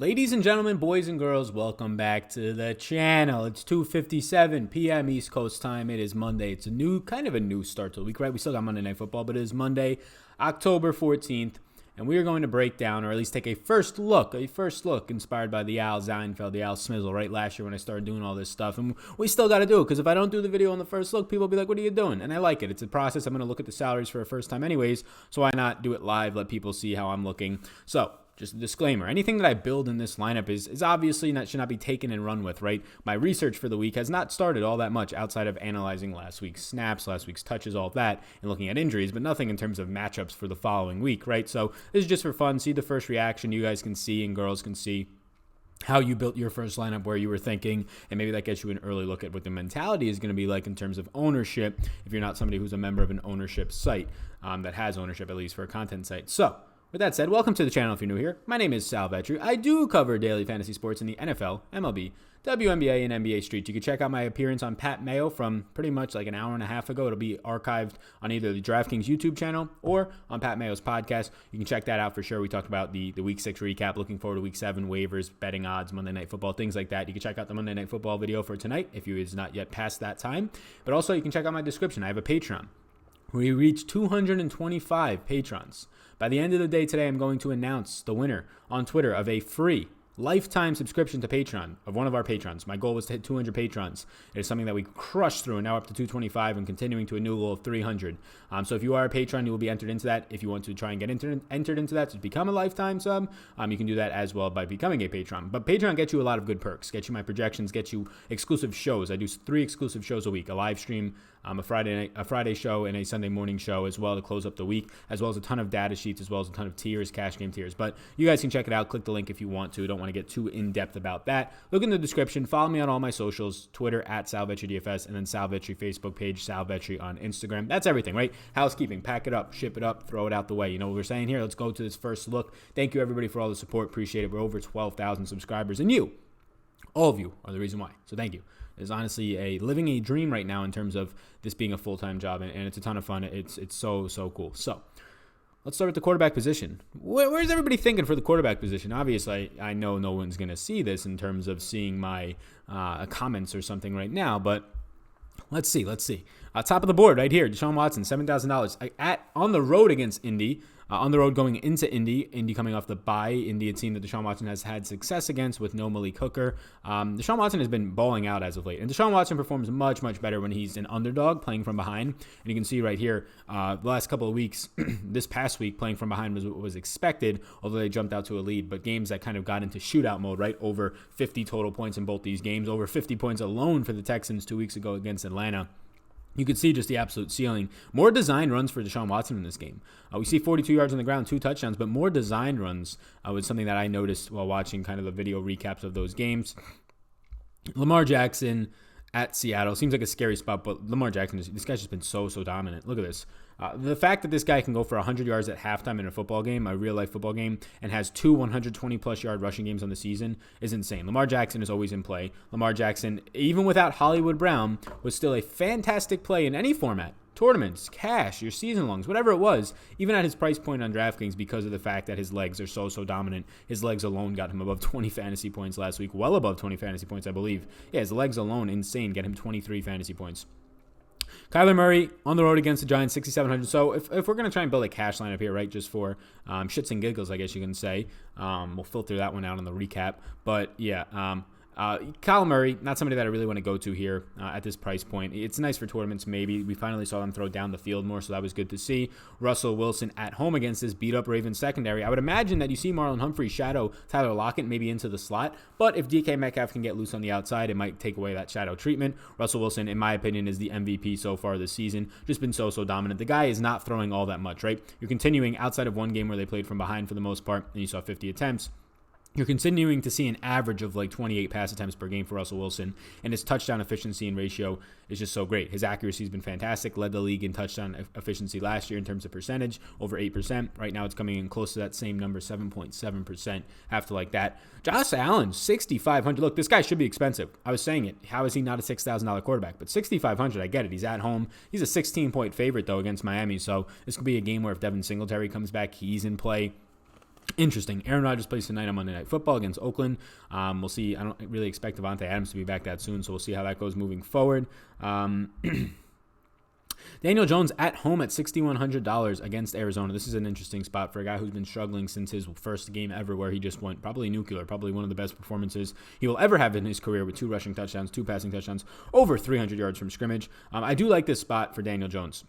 Ladies and gentlemen, boys and girls, welcome back to the channel. It's 2:57 p.m. East Coast time. It is Monday. It's a new start to the week, right? We still got Monday Night Football, but it is Monday, October 14th, and we are going to break down, or at least take a first look inspired by the Al Seinfeld, the Al Smizzle, right? Last year when I started doing all this stuff, and we still got to do it, because if I don't do the video on the first look, people will be like, what are you doing? And I like it. It's a process. I'm going to look at the salaries for a first time anyways, so why not do it live, let people see how I'm looking? So, just a disclaimer, anything that I build in this lineup is obviously should not be taken and run with, right? My research for the week has not started all that much outside of analyzing last week's snaps, last week's touches, all of that, and looking at injuries, but nothing in terms of matchups for the following week, right? So this is just for fun. See the first reaction. You guys can see and girls can see how you built your first lineup, where you were thinking, and maybe that gets you an early look at what the mentality is going to be like in terms of ownership if you're not somebody who's a member of an ownership site that has ownership, at least for a content site. So, with that said, welcome to the channel if you're new here. My name is Sal Vetri. I do cover daily fantasy sports in the NFL, MLB, WNBA, and NBA Street. You can check out my appearance on Pat Mayo from pretty much like an hour and a half ago. It'll be archived on either the Draftkings YouTube channel or on Pat Mayo's podcast. You can check that out for sure. We talked about the Week 6 recap, looking forward to Week 7, waivers, betting odds, Monday Night Football, things like that. You can check out the Monday Night Football video for tonight if you is not yet past that time. But also you can check out my description. I have a Patreon. We reached 225 patrons. By the end of the day today, I'm going to announce the winner on Twitter of a free lifetime subscription to Patreon of one of our patrons. My goal was to hit 200 patrons. It is something that we crushed through, and now up to 225 and continuing to a new goal of 300. So if you are a patron, you will be entered into that. If you want to try and get entered into that to become a lifetime sub, you can do that as well by becoming a patron. But Patreon gets you a lot of good perks, gets you my projections, gets you exclusive shows. I do 3 exclusive shows a week, a live stream, a Friday show, and a Sunday morning show as well to close up the week, as well as a ton of data sheets, as well as a ton of tiers, cash game tiers. But you guys can check it out. Click the link if you want to. Don't want to get too in-depth about that. Look in the description. Follow me on all my socials, Twitter at SalVetriDFS, and then SalVetri Facebook page, SalVetri on Instagram. That's everything, right? Housekeeping. Pack it up, ship it up, throw it out the way. You know what we're saying here? Let's go to this first look. Thank you, everybody, for all the support. Appreciate it. We're over 12,000 subscribers, and you, all of you, are the reason why. So thank you. It's honestly living a dream right now in terms of this being a full-time job, and it's a ton of fun. It's so cool. So let's start with the quarterback position. Where's everybody thinking for the quarterback position? Obviously, I know no one's going to see this in terms of seeing my comments or something right now, but let's see. Top of the board right here, Deshaun Watson, $7,000 on the road against Indy. On the road going into Indy coming off the bye. Indy, a team that Deshaun Watson has had success against with no Malik Hooker. Deshaun Watson has been balling out as of late. And Deshaun Watson performs much better when he's an underdog playing from behind. And you can see right here, the last couple of weeks, this past week, playing from behind was expected, although they jumped out to a lead. But games that kind of got into shootout mode, right? Over 50 total points in both these games. Over 50 points alone for the Texans 2 weeks ago against Atlanta. You could see just the absolute ceiling. More design runs for Deshaun Watson in this game. We see 42 yards on the ground, 2 touchdowns, but more design runs was something that I noticed while watching kind of the video recaps of those games. Lamar Jackson at Seattle seems like a scary spot, but Lamar Jackson, this guy's just been so dominant. Look at this. The fact that this guy can go for 100 yards at halftime in a football game, a real-life football game, and has 2 120-plus yard rushing games on the season is insane. Lamar Jackson is always in play. Lamar Jackson, even without Hollywood Brown, was still a fantastic play in any format. Tournaments, cash, your season longs, whatever it was, even at his price point on DraftKings, because of the fact that his legs are so dominant. His legs alone got him above 20 fantasy points last week, well above 20 fantasy points, I believe. Yeah, his legs alone, insane, get him 23 fantasy points. Kyler Murray on the road against the Giants, 6,700. So if we're going to try and build a cash lineup here, right, just for shits and giggles, I guess you can say, we'll filter that one out on the recap. But, yeah, Kyler Murray, not somebody that I really want to go to here at this price point. It's nice for tournaments, maybe. We finally saw them throw down the field more, so that was good to see. Russell Wilson at home against this beat-up Ravens secondary. I would imagine that you see Marlon Humphrey shadow Tyler Lockett maybe into the slot, but if DK Metcalf can get loose on the outside, it might take away that shadow treatment. Russell Wilson, in my opinion, is the MVP so far this season. Just been so dominant. The guy is not throwing all that much, right? You're continuing outside of one game where they played from behind for the most part, and you saw 50 attempts. You're continuing to see an average of like 28 pass attempts per game for Russell Wilson, and his touchdown efficiency and ratio is just so great. His accuracy has been fantastic, led the league in touchdown efficiency last year in terms of percentage, over 8%. Right now it's coming in close to that same number, 7.7%, after like that. Josh Allen, 6,500. Look, this guy should be expensive. I was saying it. How is he not a $6,000 quarterback? But 6,500, I get it. He's at home. He's a 16-point favorite, though, against Miami, so this could be a game where if Devin Singletary comes back, he's in play. Interesting. Aaron Rodgers plays tonight on Monday Night Football against Oakland. We'll see. I don't really expect Devontae Adams to be back that soon, so we'll see how that goes moving forward. Daniel Jones at home at $6,100 against Arizona. This is an interesting spot for a guy who's been struggling since his first game ever, where he just went probably nuclear, probably one of the best performances he will ever have in his career, with 2 rushing touchdowns, 2 passing touchdowns, over 300 yards from scrimmage. I do like this spot for Daniel Jones.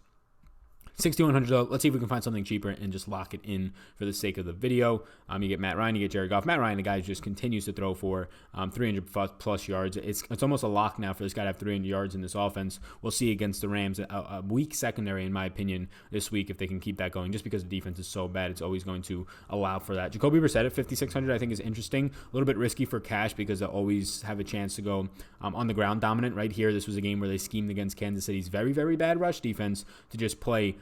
$6,100 though. Let's see if we can find something cheaper and just lock it in for the sake of the video. You get Matt Ryan, you get Jared Goff. Matt Ryan, the guy who just continues to throw for 300 plus yards. It's almost a lock now for this guy to have 300 yards in this offense. We'll see against the Rams. A weak secondary, in my opinion, this week, if they can keep that going. Just because the defense is so bad, it's always going to allow for that. Jacoby Brissett at $5,600, I think, is interesting. A little bit risky for cash because they always have a chance to go on the ground dominant. Right here, this was a game where they schemed against Kansas City's very, very bad rush defense to just play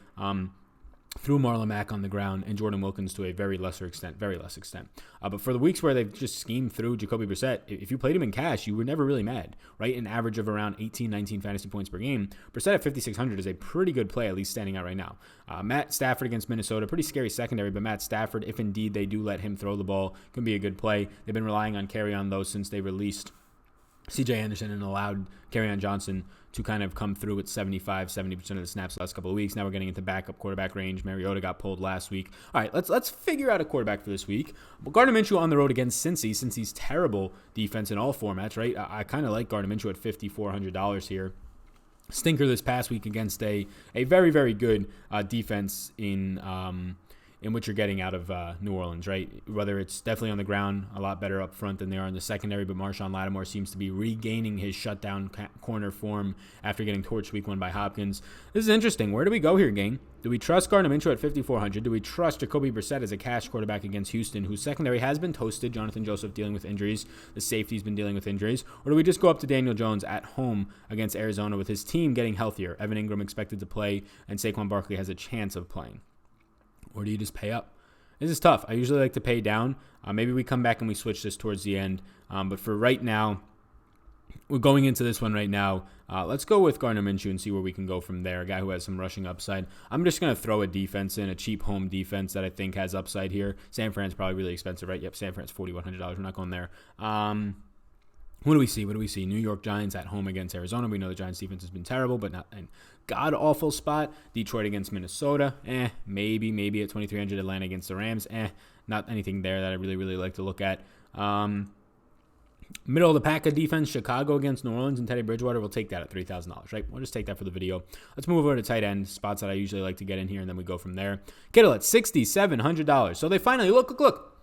through Marlon Mack on the ground and Jordan Wilkins to a very less extent. But for the weeks where they've just schemed through Jacoby Brissett, if you played him in cash, you were never really mad, right? An average of around 18, 19 fantasy points per game. Brissett at $5,600 is a pretty good play, at least standing out right now. Matt Stafford against Minnesota, pretty scary secondary, but Matt Stafford, if indeed they do let him throw the ball, can be a good play. They've been relying on carry-on, though, since they released C.J. Anderson and allowed Kerryon Johnson to kind of come through with 70% of the snaps the last couple of weeks. Now we're getting into backup quarterback range. Mariota got pulled last week. All right, let's figure out a quarterback for this week. Well, Gardner Minshew on the road against Cincy. Cincy's terrible defense in all formats, right? I kind of like Gardner Minshew at $5,400 here. Stinker this past week against a very, very good defense in what you're getting out of New Orleans, right? Whether it's definitely on the ground, a lot better up front than they are in the secondary, but Marshawn Lattimore seems to be regaining his shutdown corner form after getting torched week 1 by Hopkins. This is interesting. Where do we go here, gang? Do we trust Gardner Minshew at $5,400? Do we trust Jacoby Brissett as a cash quarterback against Houston, whose secondary has been toasted? Jonathan Joseph dealing with injuries. The safety's been dealing with injuries. Or do we just go up to Daniel Jones at home against Arizona with his team getting healthier? Evan Ingram expected to play, and Saquon Barkley has a chance of playing. Or do you just pay up? This is tough. I usually like to pay down. Maybe we come back and we switch this towards the end. But for right now, we're going into this one right now. Let's go with Gardner Minshew and see where we can go from there. A guy who has some rushing upside. I'm just going to throw a defense in, a cheap home defense that I think has upside here. San Fran's probably really expensive, right? Yep, San Fran's $4,100. We're not going there. What do we see? New York Giants at home against Arizona. We know the Giants defense has been terrible, but not a god-awful spot. Detroit against Minnesota. Maybe at $2,300. Atlanta against the Rams. Not anything there that I really like to look at. Middle of the pack of defense, Chicago against New Orleans and Teddy Bridgewater. We'll take that at $3,000, right? We'll just take that for the video. Let's move over to tight end, spots that I usually like to get in here, and then we go from there. Kittle at $6,700. So they finally, look.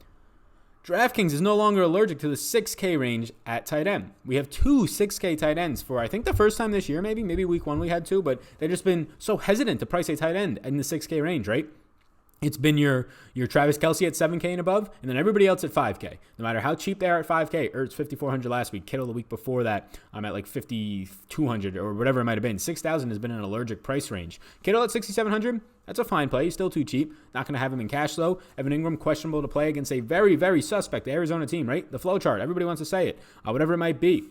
DraftKings is no longer allergic to the 6K range at tight end. We have 2 6K tight ends for, I think, the first time this year, maybe week 1 we had 2, but they've just been so hesitant to price a tight end in the 6K range, right? It's been your Travis Kelce at 7K and above, and then everybody else at 5K. No matter how cheap they are at 5K. Ertz $5,400 last week. Kittle the week before that, I'm at like $5,200 or whatever it might have been. $6,000 has been an allergic price range. Kittle at $6,700. That's a fine play. He's still too cheap. Not going to have him in cash, though. Evan Ingram, questionable to play against a very, very suspect Arizona team, right? The flow chart. Everybody wants to say it. Whatever it might be.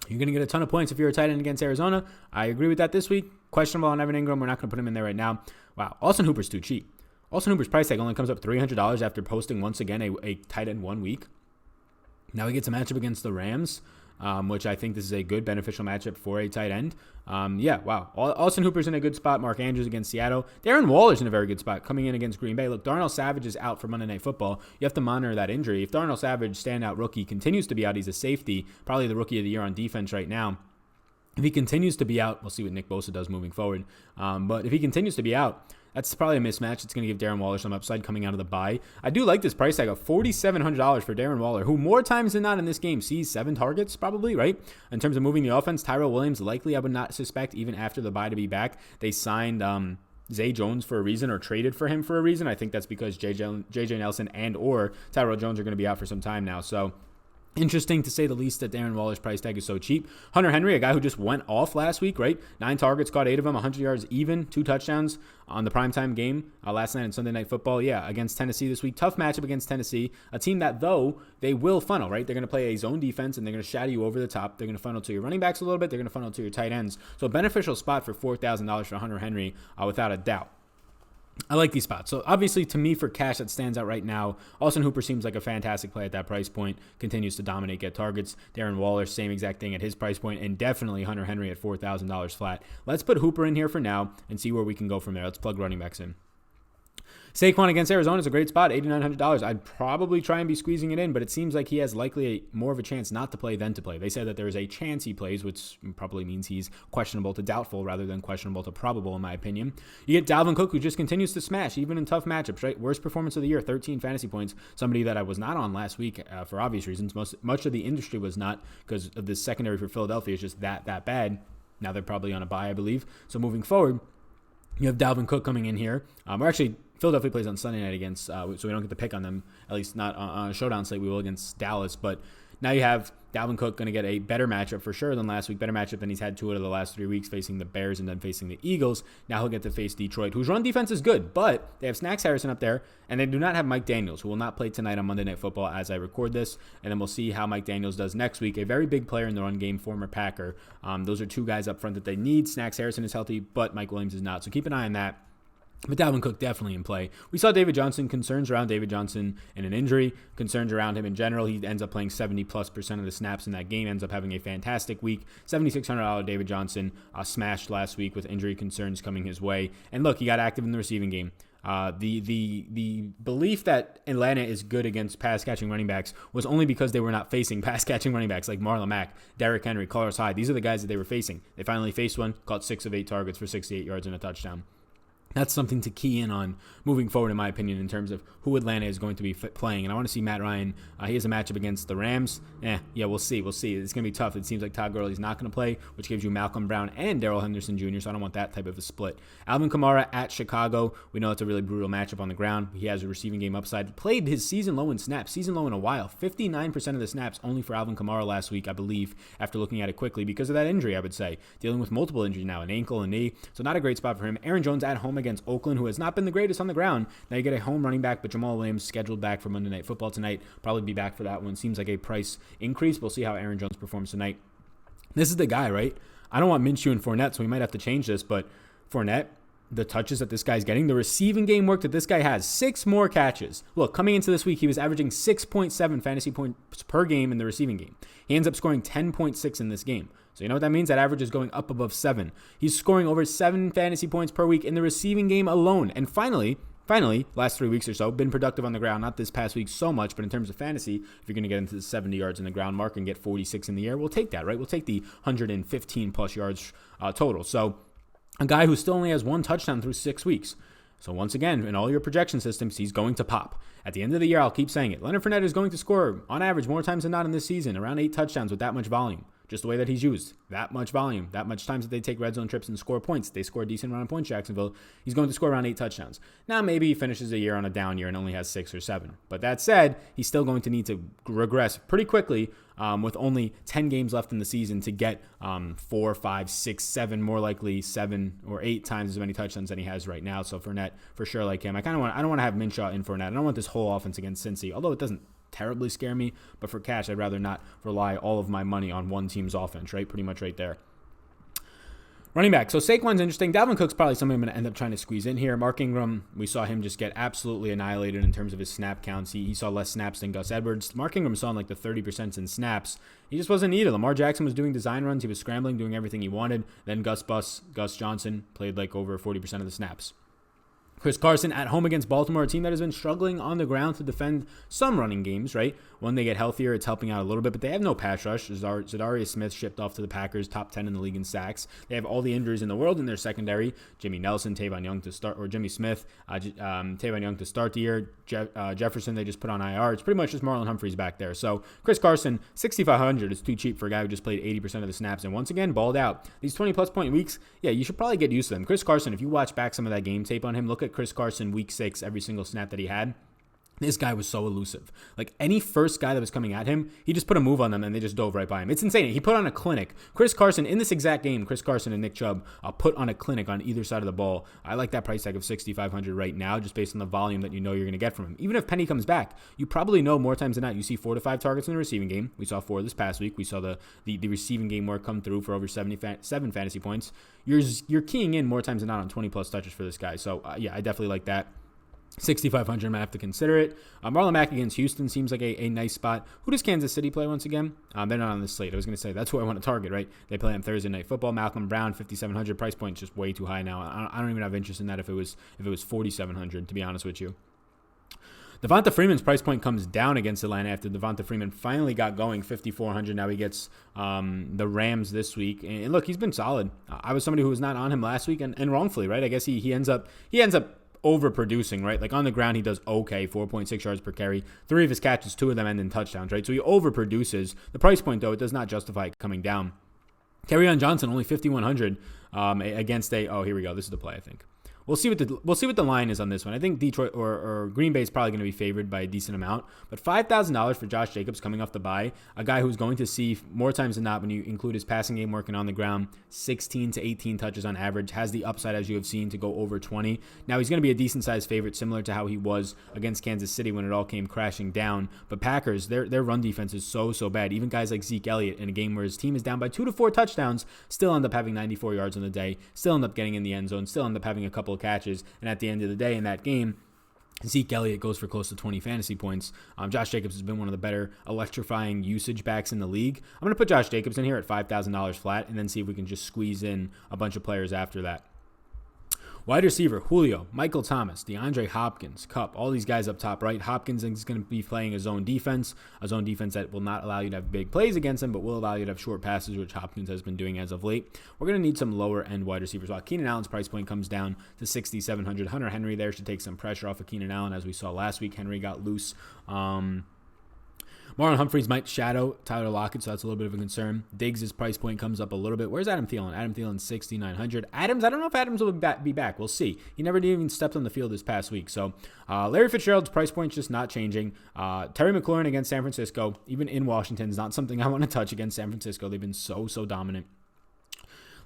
You're going to get a ton of points if you're a tight end against Arizona. I agree with that this week. Questionable on Evan Ingram. We're not going to put him in there right now. Wow. Austin Hooper's too cheap. Austin Hooper's price tag only comes up $300 after posting once again a tight end 1 week. Now he gets a matchup against the Rams, which I think this is a good beneficial matchup for a tight end. Wow. Austin Hooper's in a good spot. Mark Andrews against Seattle. Darren Waller's in a very good spot coming in against Green Bay. Look, Darnell Savage is out for Monday Night Football. You have to monitor that injury. If Darnell Savage, standout rookie, continues to be out, he's a safety, probably the rookie of the year on defense right now. If he continues to be out, we'll see what Nick Bosa does moving forward. But if he continues to be out, that's probably a mismatch. It's going to give Darren Waller some upside coming out of the bye. I do like this price tag of $4,700 for Darren Waller, who more times than not in this game sees 7 targets probably, right? In terms of moving the offense, Tyrell Williams likely, I would not suspect, even after the bye to be back. They signed Zay Jones for a reason or traded for him for a reason. I think that's because J.J. Nelson and or Tyrell Jones are going to be out for some time now. So interesting to say the least that Darren Waller's price tag is so cheap. Hunter Henry, a guy who just went off last week, right? 9 targets, caught 8 of them, 100 yards even, 2 touchdowns on the primetime game last night on Sunday Night Football. Yeah, against Tennessee this week. Tough matchup against Tennessee, a team that, though, they will funnel, right? They're going to play a zone defense, and they're going to shadow you over the top. They're going to funnel to your running backs a little bit. They're going to funnel to your tight ends. So a beneficial spot for $4,000 for Hunter Henry, without a doubt. I like these spots. So obviously, to me, for cash, that stands out right now. Austin Hooper seems like a fantastic play at that price point. Continues to dominate, get targets. Darren Waller, same exact thing at his price point, and definitely Hunter Henry at $4,000 flat. Let's put Hooper in here for now and see where we can go from there. Let's plug running backs in. Saquon against Arizona is a great spot, $8,900. I'd probably try and be squeezing it in, but it seems like he has likely more of a chance not to play than to play. They said that there is a chance he plays, which probably means he's questionable to doubtful rather than questionable to probable, in my opinion. You get Dalvin Cook, who just continues to smash, even in tough matchups, right? Worst performance of the year, 13 fantasy points. Somebody that I was not on last week for obvious reasons. Much of the industry was not, because of the secondary for Philadelphia is just that bad. Now they're probably on a bye, I believe. So moving forward, you have Dalvin Cook coming in here. Philadelphia plays on Sunday night against, so we don't get to pick on them, at least not on a showdown slate. We will against Dallas. But now you have Dalvin Cook going to get a better matchup for sure than last week. Better matchup than he's had 2 out of the last 3 weeks, facing the Bears and then facing the Eagles. Now he'll get to face Detroit, whose run defense is good, but they have Snacks Harrison up there, and they do not have Mike Daniels, who will not play tonight on Monday Night Football as I record this. And then we'll see how Mike Daniels does next week. A very big player in the run game, former Packer. Those are 2 guys up front that they need. Snacks Harrison is healthy, but Mike Williams is not. So keep an eye on that. But Dalvin Cook definitely in play. We saw David Johnson, concerns around David Johnson in an injury, concerns around him in general. He ends up playing 70+% of the snaps in that game, ends up having a fantastic week. $7,600 David Johnson smashed last week with injury concerns coming his way. And look, he got active in the receiving game. The belief that Atlanta is good against pass-catching running backs was only because they were not facing pass-catching running backs like Marlon Mack, Derrick Henry, Carlos Hyde. These are the guys that they were facing. They finally faced one, caught 6 of 8 targets for 68 yards and a touchdown. That's something to key in on moving forward, in my opinion, in terms of who Atlanta is going to be playing. And I want to see Matt Ryan. He has a matchup against the Rams. We'll see. It's going to be tough. It seems like Todd Gurley's not going to play, which gives you Malcolm Brown and Darrell Henderson Jr., so I don't want that type of a split. Alvin Kamara at Chicago. We know it's a really brutal matchup on the ground. He has a receiving game upside. Played his season low in snaps. Season low in a while. 59% of the snaps only for Alvin Kamara last week, I believe, after looking at it quickly because of that injury, I would say. Dealing with multiple injuries now, an ankle, a knee. So not a great spot for him. Aaron Jones at home against Oakland, who has not been the greatest on the ground. Now you get a home running back, but Jamal Williams scheduled back for Monday Night Football tonight. Probably be back for that one. Seems like a price increase. We'll see how Aaron Jones performs tonight. This is the guy, right? I don't want Minshew and Fournette, so we might have to change this, but Fournette, the touches that this guy's getting, the receiving game work that this guy has, 6 more catches. Look, coming into this week, he was averaging 6.7 fantasy points per game in the receiving game. He ends up scoring 10.6 in this game. So you know what that means? That average is going up above 7. He's scoring over 7 fantasy points per week in the receiving game alone. And finally, last 3 weeks or so, been productive on the ground. Not this past week so much, but in terms of fantasy, if you're going to get into the 70 yards in the ground mark and get 46 in the air, we'll take that, right? We'll take the 115 plus yards total. So a guy who still only has 1 touchdown through 6 weeks. So once again, in all your projection systems, he's going to pop. At the end of the year, I'll keep saying it. Leonard Fournette is going to score, on average, more times than not in this season, around 8 touchdowns with that much volume. Just the way that he's used. That much volume. That much times that they take red zone trips and score points. They score a decent amount of points, Jacksonville. He's going to score around 8 touchdowns. Now, maybe he finishes a year on a down year and only has 6 or 7. But that said, he's still going to need to regress pretty quickly with only 10 games left in the season to get 4, 5, 6, 7, more likely 7 or 8 times as many touchdowns than he has right now. So Fournette, for sure, like him. I don't want to have Minshew in Fournette. I don't want this whole offense against Cincy, although it doesn't terribly scare me, but for cash, I'd rather not rely all of my money on one team's offense, right? Pretty much right there. Running back. So Saquon's interesting. Dalvin Cook's probably something I'm going to end up trying to squeeze in here. Mark Ingram, we saw him just get absolutely annihilated in terms of his snap counts. He saw less snaps than Gus Edwards. Mark Ingram saw in like the 30% in snaps. He just wasn't needed. Lamar Jackson was doing design runs. He was scrambling, doing everything he wanted. Then Gus Johnson played like over 40% of the snaps. Chris Carson at home against Baltimore, a team that has been struggling on the ground to defend some running games, right? When they get healthier, it's helping out a little bit, but they have no pass rush. Zadarius Smith shipped off to the Packers, top 10 in the league in sacks. They have all the injuries in the world in their secondary. Jimmy Nelson, Tavon Young to start, or Jimmy Smith, Tavon Young to start the year. Jefferson, they just put on IR. It's pretty much just Marlon Humphreys back there. So Chris Carson, 6,500 is too cheap for a guy who just played 80% of the snaps and once again balled out. These 20-plus point weeks, yeah, you should probably get used to them. Chris Carson, if you watch back some of that game tape on him, look at Chris Carson week 6, every single snap that he had. This guy was so elusive. Like, any first guy that was coming at him, he just put a move on them and they just dove right by him. It's insane. He put on a clinic. Chris Carson, in this exact game, Chris Carson and Nick Chubb put on a clinic on either side of the ball. I like that price tag of $6,500 right now, just based on the volume that you know you're going to get from him. Even if Penny comes back, you probably know more times than not you see 4 to 5 targets in the receiving game. We saw 4 this past week. We saw the receiving game work come through for over 7 fantasy points. You're keying in more times than not on 20-plus touches for this guy. So, yeah, I definitely like that. 6,500, I might have to consider it. Marlon Mack against Houston seems like a nice spot. Who does Kansas City play once again? They're not on the slate. I was going to say, that's who I want to target, right? They play on Thursday Night Football. Malcolm Brown, 5,700. Price point just way too high now. I don't even have interest in that if it was 4,700, to be honest with you. Devonta Freeman's price point comes down against Atlanta after Devonta Freeman finally got going, 5,400. Now he gets the Rams this week. And look, he's been solid. I was somebody who was not on him last week, and wrongfully, right? I guess he ends up overproducing, right? Like, on the ground, he does okay, 4.6 yards per carry. 3 of his catches, 2 of them end in touchdowns, right? So he overproduces. The price point, though, it does not justify it coming down. Kerryon Johnson, only 5,100 against here we go. This is the play, I think. We'll see what the line is on this one. I think Detroit or Green Bay is probably going to be favored by a decent amount. But $5,000 for Josh Jacobs coming off the bye, a guy who's going to see more times than not when you include his passing game working on the ground, 16 to 18 touches on average, has the upside, as you have seen, to go over 20. Now he's going to be a decent-sized favorite, similar to how he was against Kansas City when it all came crashing down. But Packers, their run defense is so bad. Even guys like Zeke Elliott, in a game where his team is down by 2 to 4 touchdowns, still end up having 94 yards on the day, still end up getting in the end zone, still end up having a couple of catches, and at the end of the day in that game, Zeke Elliott goes for close to 20 fantasy points. Josh Jacobs has been one of the better electrifying usage backs in the league. I'm going to put Josh Jacobs in here at $5,000 flat and then see if we can just squeeze in a bunch of players after that. Wide receiver, Julio, Michael Thomas, DeAndre Hopkins, Kupp, all these guys up top, right? Hopkins is going to be playing a zone defense that will not allow you to have big plays against him, but will allow you to have short passes, which Hopkins has been doing as of late. We're going to need some lower-end wide receivers. While Keenan Allen's price point comes down to $6,700. Hunter Henry there should take some pressure off of Keenan Allen, as we saw last week. Henry got loose. Marlon Humphreys might shadow Tyler Lockett, so that's a little bit of a concern. Diggs' price point comes up a little bit. Where's Adam Thielen? Adam Thielen, 6,900. Adams, I don't know if Adams will be back. We'll see. He never even stepped on the field this past week. So Larry Fitzgerald's price point just not changing. Terry McLaurin against San Francisco, even in Washington, is not something I want to touch against San Francisco. They've been so dominant.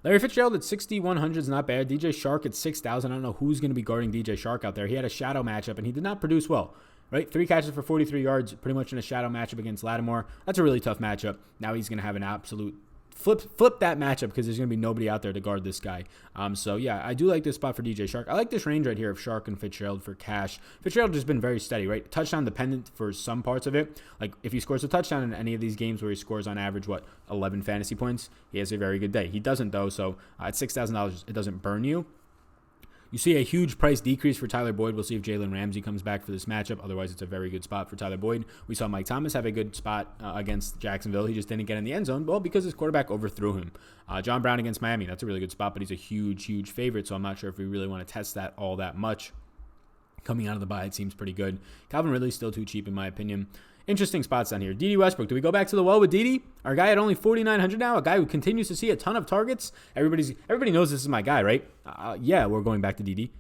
Larry Fitzgerald at 6,100 is not bad. DJ Shark at 6,000. I don't know who's going to be guarding DJ Shark out there. He had a shadow matchup, and he did not produce well. Right, 3 catches for 43 yards, pretty much in a shadow matchup against Lattimore. That's a really tough matchup. Now he's going to have an absolute flip that matchup because there's going to be nobody out there to guard this guy. So, yeah, I do like this spot for DJ Shark. I like this range right here of Shark and Fitzgerald for cash. Fitzgerald has been very steady, right? Touchdown dependent for some parts of it. Like, if he scores a touchdown in any of these games where he scores on average, 11 fantasy points, he has a very good day. He doesn't, though, so at $6,000, it doesn't burn you. You see a huge price decrease for Tyler Boyd. We'll see if Jalen Ramsey comes back for this matchup. Otherwise, it's a very good spot for Tyler Boyd. We saw Mike Thomas have a good spot against Jacksonville. He just didn't get in the end zone, well, because his quarterback overthrew him. John Brown against Miami. That's a really good spot, but he's a huge favorite, so I'm not sure if we really want to test that all that much. Coming out of the bye, it seems pretty good. Calvin Ridley's still too cheap, in my opinion. Interesting spots down here. Dede Westbrook. Do we go back to the well with Dede? Our guy at only 4,900 now. A guy who continues to see a ton of targets. Everybody knows this is my guy, right? Yeah, we're going back to Dede.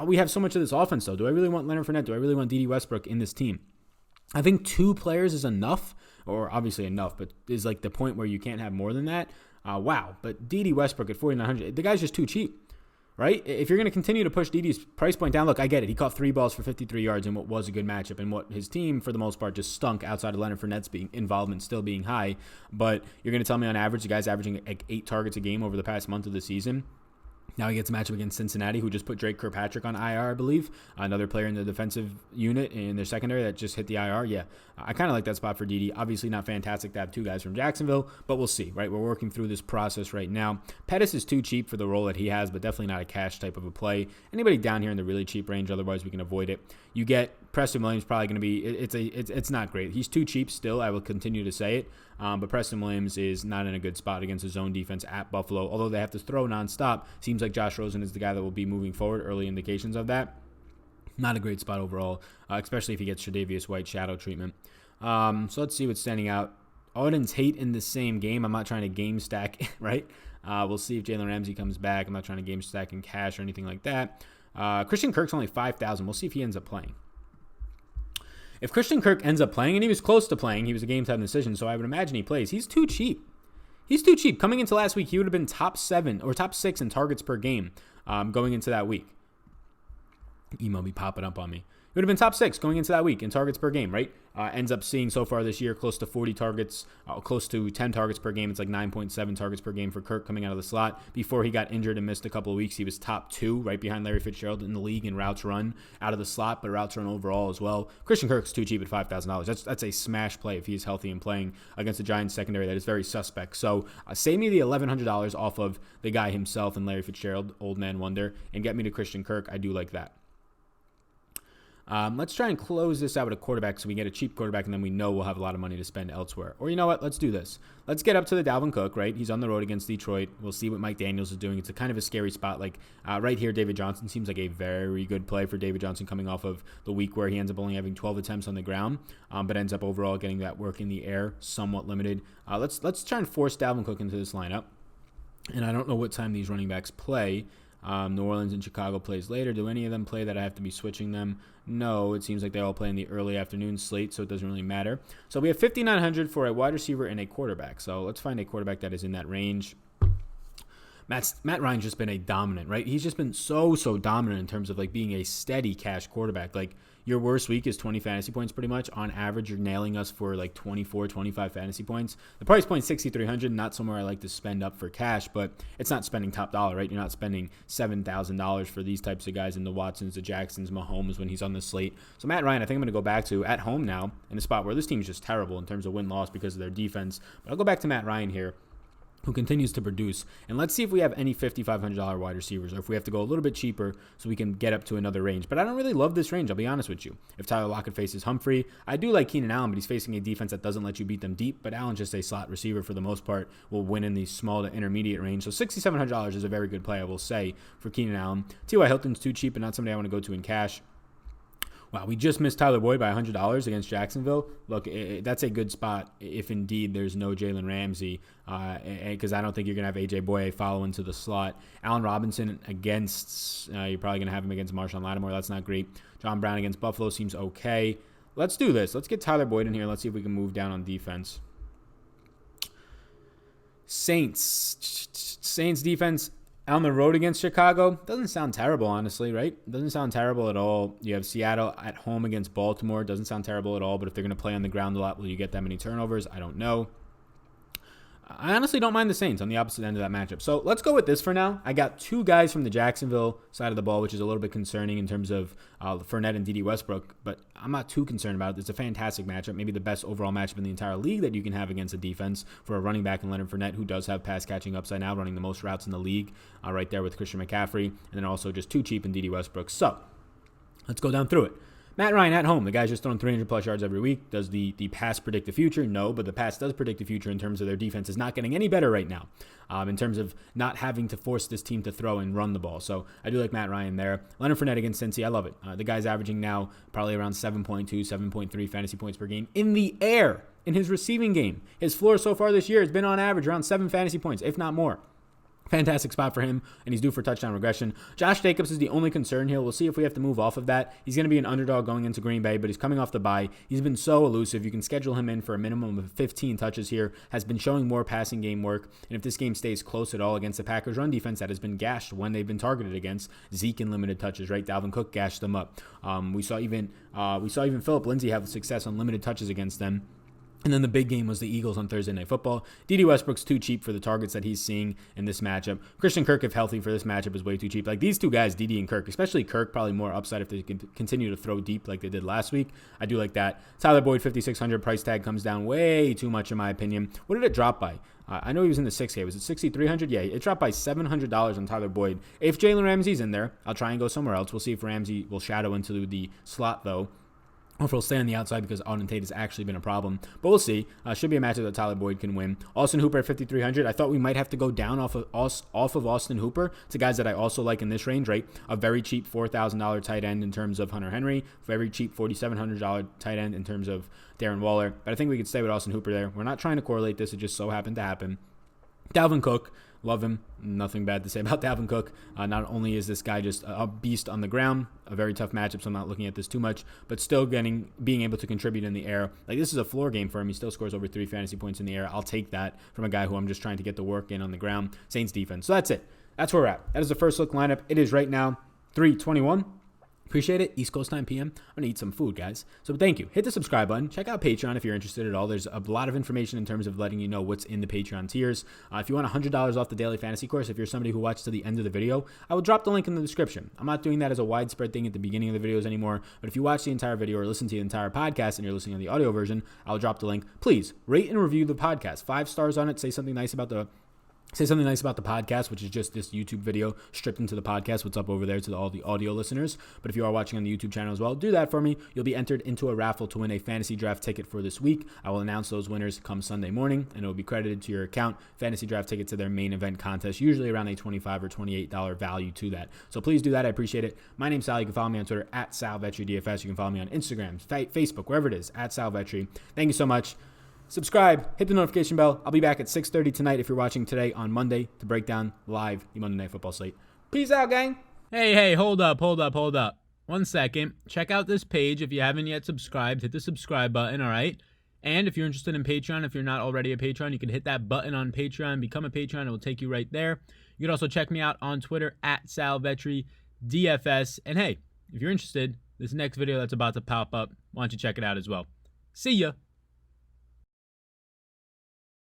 We have so much of this offense, though. Do I really want Leonard Fournette? Do I really want Dede Westbrook in this team? I think 2 players is enough, or obviously enough, but is like the point where you can't have more than that. Wow. But Dede Westbrook at 4,900, the guy's just too cheap. Right? If you're going to continue to push Dede's price point down, look, I get it. He caught 3 balls for 53 yards in what was a good matchup and what his team, for the most part, just stunk outside of Leonard Fournette's involvement still being high. But you're going to tell me on average, the guy's averaging like 8 targets a game over the past month of the season. Now he gets a matchup against Cincinnati, who just put Drake Kirkpatrick on IR, I believe. Another player in the defensive unit in their secondary that just hit the IR. Yeah, I kind of like that spot for Dede. Obviously not fantastic to have 2 guys from Jacksonville, but we'll see, right? We're working through this process right now. Pettis is too cheap for the role that he has, but definitely not a cash type of a play. Anybody down here in the really cheap range, otherwise we can avoid it. You get Preston Williams probably going to be, it's not great. He's too cheap still, I will continue to say it. But Preston Williams is not in a good spot against his zone defense at Buffalo. Although they have to throw nonstop, seems like Josh Rosen is the guy that will be moving forward. Early indications of that. Not a great spot overall, especially if he gets Tre'Davious White shadow treatment. So let's see what's standing out. Odin's hate in the same game. I'm not trying to game stack, right? We'll see if Jalen Ramsey comes back. I'm not trying to game stack in cash or anything like that. Christian Kirk's only 5,000. We'll see if he ends up playing. If Christian Kirk ends up playing, and he was close to playing, he was a game time decision, so I would imagine he plays. He's too cheap. He's too cheap. Coming into last week, he would have been top 7 or top 6 in targets per game going into that week. Email be popping up on me. He would have been top 6 going into that week in targets per game, right? Ends up seeing so far this year close to 40 targets, close to 10 targets per game. It's like 9.7 targets per game for Kirk coming out of the slot. Before he got injured and missed a couple of weeks, he was top 2, right behind Larry Fitzgerald in the league in routes run out of the slot, but routes run overall as well. Christian Kirk's too cheap at $5,000. That's a smash play if he's healthy and playing against the Giants secondary that is very suspect. So save me the $1,100 off of the guy himself and Larry Fitzgerald, old man wonder, and get me to Christian Kirk. I do like that. Let's try and close this out with a quarterback so we get a cheap quarterback and then we know we'll have a lot of money to spend elsewhere. Or you know what? Let's do this. Let's get up to the Dalvin Cook, right? He's on the road against Detroit. We'll see what Mike Daniels is doing. It's a kind of a scary spot. Like right here, David Johnson seems like a very good play for David Johnson coming off of the week where he ends up only having 12 attempts on the ground, but ends up overall getting that work in the air, somewhat limited. Let's try and force Dalvin Cook into this lineup. And I don't know what time these running backs play. New Orleans and Chicago plays later. Do any of them play that I have to be switching them? No, it seems like they all play in the early afternoon slate, so it doesn't really matter. So we have $5,900 for a wide receiver and a quarterback. So let's find a quarterback that is in that range. Matt Ryan's just been a dominant, right? He's just been so dominant in terms of like being a steady cash quarterback. Like your worst week is 20 fantasy points pretty much. On average, you're nailing us for like 24, 25 fantasy points. The price point $6,300, not somewhere I like to spend up for cash, but it's not spending top dollar, right? You're not spending $7,000 for these types of guys in the Watsons, the Jacksons, Mahomes when he's on the slate. So Matt Ryan, I think I'm going to go back to at home now in a spot where this team's just terrible in terms of win-loss because of their defense. But I'll go back to Matt Ryan here, who continues to produce. And let's see if we have any $5,500 wide receivers or if we have to go a little bit cheaper so we can get up to another range. But I don't really love this range, I'll be honest with you. If Tyler Lockett faces Humphrey, I do like Keenan Allen, but he's facing a defense that doesn't let you beat them deep. But Allen's just a slot receiver for the most part, will win in the small to intermediate range. So $6,700 is a very good play, I will say, for Keenan Allen. T.Y. Hilton's too cheap and not somebody I want to go to in cash. Wow, we just missed Tyler Boyd by $100 against Jacksonville. Look, that's a good spot if indeed there's no Jalen Ramsey, because I don't think you're going to have A.J. Boye follow into the slot. Allen Robinson against, you're probably going to have him against Marshawn Lattimore. That's not great. John Brown against Buffalo seems okay. Let's do this. Let's get Tyler Boyd in here. Let's see if we can move down on defense. Saints defense on the road against Chicago doesn't sound terrible, honestly, right? Doesn't sound terrible at all. You have Seattle at home against Baltimore. Doesn't sound terrible at all, but if they're going to play on the ground a lot, will you get that many turnovers? I don't know. I honestly don't mind the Saints on the opposite end of that matchup. So let's go with this for now. I got two guys from the Jacksonville side of the ball, which is a little bit concerning in terms of Fournette and D.D. Westbrook, but I'm not too concerned about it. It's a fantastic matchup, maybe the best overall matchup in the entire league that you can have against a defense for a running back in Leonard Fournette, who does have pass-catching upside now, running the most routes in the league right there with Christian McCaffrey, and then also just too cheap in D.D. Westbrook. So let's go down through it. Matt Ryan at home. The guy's just throwing 300-plus yards every week. Does the pass predict the future? No, but the pass does predict the future in terms of their defense is not getting any better right now in terms of not having to force this team to throw and run the ball. So I do like Matt Ryan there. Leonard Fournette against Cincy. I love it. The guy's averaging now probably around 7.2, 7.3 fantasy points per game in the air in his receiving game. His floor so far this year has been on average around 7 fantasy points, if not more. Fantastic spot for him, and he's due for touchdown regression. Josh Jacobs is the only concern here. We'll see if we have to move off of that. He's going to be an underdog going into Green Bay, but he's coming off the bye. He's been so elusive. You can schedule him in for a minimum of 15 touches here, has been showing more passing game work, and if this game stays close at all against the Packers run defense that has been gashed when they've been targeted against, Zeke in limited touches, right? Dalvin Cook gashed them up. We saw even Phillip Lindsay have success on limited touches against them. And then the big game was the Eagles on Thursday Night Football. D.D. Westbrook's too cheap for the targets that he's seeing in this matchup. Christian Kirk, if healthy for this matchup, is way too cheap. Like these two guys, D.D. and Kirk, especially Kirk, probably more upside if they can continue to throw deep like they did last week. I do like that. Tyler Boyd, $5,600 price tag comes down way too much in my opinion. What did it drop by? I know he was in the 6K. Was it $6,300? Yeah, it dropped by $700 on Tyler Boyd. If Jalen Ramsey's in there, I'll try and go somewhere else. We'll see if Ramsey will shadow into the slot, though. Or if he'll stay on the outside because Auden Tate has actually been a problem. But we'll see. Should be a matchup that Tyler Boyd can win. Austin Hooper at $5,300. I thought we might have to go down off of Austin Hooper to guys that I also like in this range, right? A very cheap $4,000 tight end in terms of Hunter Henry. Very cheap $4,700 tight end in terms of Darren Waller. But I think we could stay with Austin Hooper there. We're not trying to correlate this. It just so happened to happen. Dalvin Cook, love him. Nothing bad to say about Dalvin Cook. Not only is this guy just a beast on the ground, a very tough matchup, so I'm not looking at this too much, but still being able to contribute in the air. Like, this is a floor game for him. He still scores over 3 fantasy points in the air. I'll take that from a guy who I'm just trying to get the work in on the ground. Saints defense. So that's it. That's where we're at. That is the first look lineup. It is right now 3:21. Appreciate it. East Coast time PM. I'm going to eat some food, guys. So thank you. Hit the subscribe button. Check out Patreon if you're interested at all. There's a lot of information in terms of letting you know what's in the Patreon tiers. If you want $100 off the daily fantasy course, if you're somebody who watched to the end of the video, I will drop the link in the description. I'm not doing that as a widespread thing at the beginning of the videos anymore, but if you watch the entire video or listen to the entire podcast and you're listening on the audio version, I'll drop the link. Please rate and review the podcast. 5 stars on it. Say something nice about the podcast, which is just this YouTube video stripped into the podcast. What's up over there to all the audio listeners. But if you are watching on the YouTube channel as well, do that for me. You'll be entered into a raffle to win a fantasy draft ticket for this week. I will announce those winners come Sunday morning, and it will be credited to your account. Fantasy draft ticket to their main event contest, usually around a $25 or $28 value to that. So please do that. I appreciate it. My name's Sal. You can follow me on Twitter at SalVetriDFS. You can follow me on Instagram, Facebook, wherever it is, at SalVetri. Thank you so much. Subscribe, hit the notification bell. I'll be back at 6:30 tonight if you're watching today on Monday to break down live the Monday Night Football slate. Peace out, gang. Hey, hold up. 1 second. Check out this page. If you haven't yet subscribed, hit the subscribe button, all right? And if you're interested in Patreon, if you're not already a patron, you can hit that button on Patreon, become a patron. It will take you right there. You can also check me out on Twitter at SalVetriDFS. And hey, if you're interested, this next video that's about to pop up, why don't you check it out as well. See ya.